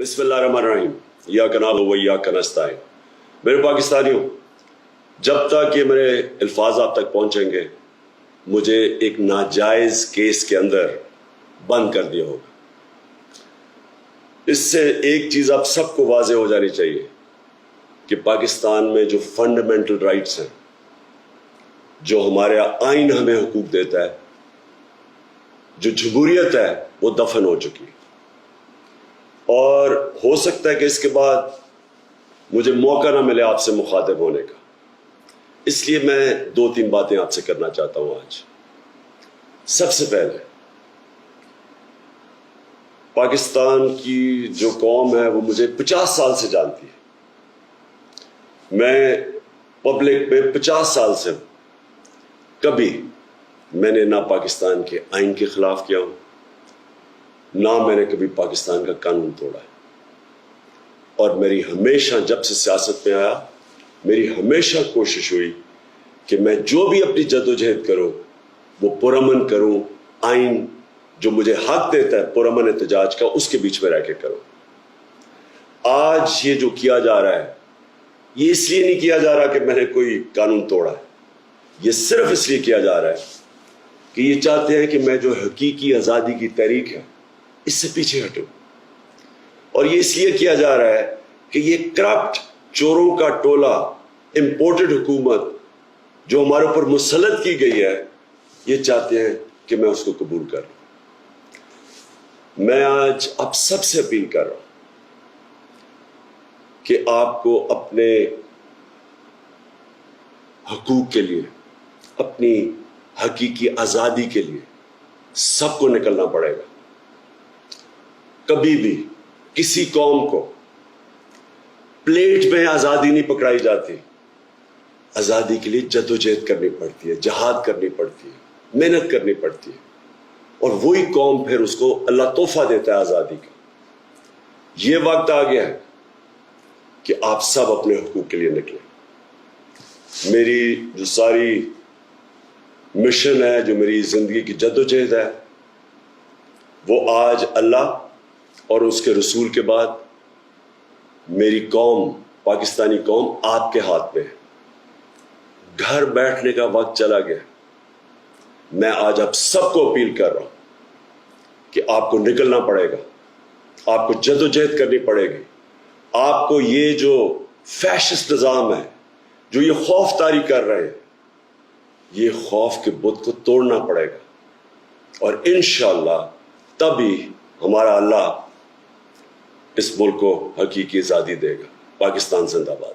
बिस्मिल्लाहिर्रहमानिर्रहीम इय्याका नअबुदु व इय्याका नस्तईन। मेरे पाकिस्तानियों, जब तक ये मेरे अल्फाज आप तक पहुंचेंगे मुझे एक नाजायज केस के अंदर बंद कर दिया होगा। इससे एक चीज आप सबको वाज़ेह हो जानी चाहिए कि पाकिस्तान में जो फंडामेंटल राइट्स हैं, जो हमारे आइन हमें हुकूक देता है, जो जमहूरियत है, वो दफन हो चुकी है। और हो सकता है कि इसके बाद मुझे मौका ना मिले आपसे मुखातिब होने का, इसलिए मैं 2-3 बातें आपसे करना चाहता हूं आज। सबसे पहले, पाकिस्तान की जो कौम है वो मुझे 50 साल से जानती है। मैं पब्लिक में 50 साल से हूं। कभी मैंने ना पाकिस्तान के आइन के खिलाफ किया हूं, ना मैंने कभी पाकिस्तान का कानून तोड़ा है। और मेरी हमेशा, जब से सियासत में आया, मेरी हमेशा कोशिश हुई कि मैं जो भी अपनी जद्दोजहद करूं वो पुरअमन करूं, आइन जो मुझे हक देता है पुरअमन एहतजाज का, उसके बीच में रह के करूं। आज ये जो किया जा रहा है, ये इसलिए नहीं किया जा रहा कि मैंने कोई कानून तोड़ा है, ये सिर्फ इसलिए किया जा रहा है कि ये चाहते हैं कि मैं जो हकीकी आज़ादी की तहरीक है इससे पीछे हटूं। और ये इसलिए किया जा रहा है कि ये करप्ट चोरों का टोला, इंपोर्टेड हुकूमत जो हमारे ऊपर मुसल्लत की गई है, ये चाहते हैं कि मैं उसको कबूल कर लूं। मैं आज आप सबसे अपील कर रहा हूं कि आपको अपने हकूक के लिए, अपनी हकीकी आज़ादी के लिए सबको निकलना पड़ेगा। कभी भी किसी कौम को प्लेट में आज़ादी नहीं पकड़ाई जाती। आज़ादी के लिए जद्दोजहद करनी पड़ती है, जहाद करनी पड़ती है, मेहनत करनी पड़ती है, और वही कौम फिर उसको अल्लाह तोहफा देता है आज़ादी का। ये वक्त आ गया है कि आप सब अपने हुकूक के लिए निकलें। मेरी जो सारी मिशन है, जो मेरी जिंदगी की जद्दोजहद है, वो आज अल्लाह और उसके रसूल के बाद मेरी कौम, पाकिस्तानी कौम आपके हाथ में है। घर बैठने का वक्त चला गया। मैं आज आप सबको अपील कर रहा हूं कि आपको निकलना पड़ेगा, आपको जद्दोजहद करनी पड़ेगी। आपको ये जो फैशिस्ट निज़ाम है, जो ये खौफ तारी कर रहे हैं, ये खौफ के बुत को तोड़ना पड़ेगा। और इंशाअल्लाह तभी हमारा अल्लाह इस मुल्क को हकीकी आज़ादी देगा। पाकिस्तान जिंदाबाद।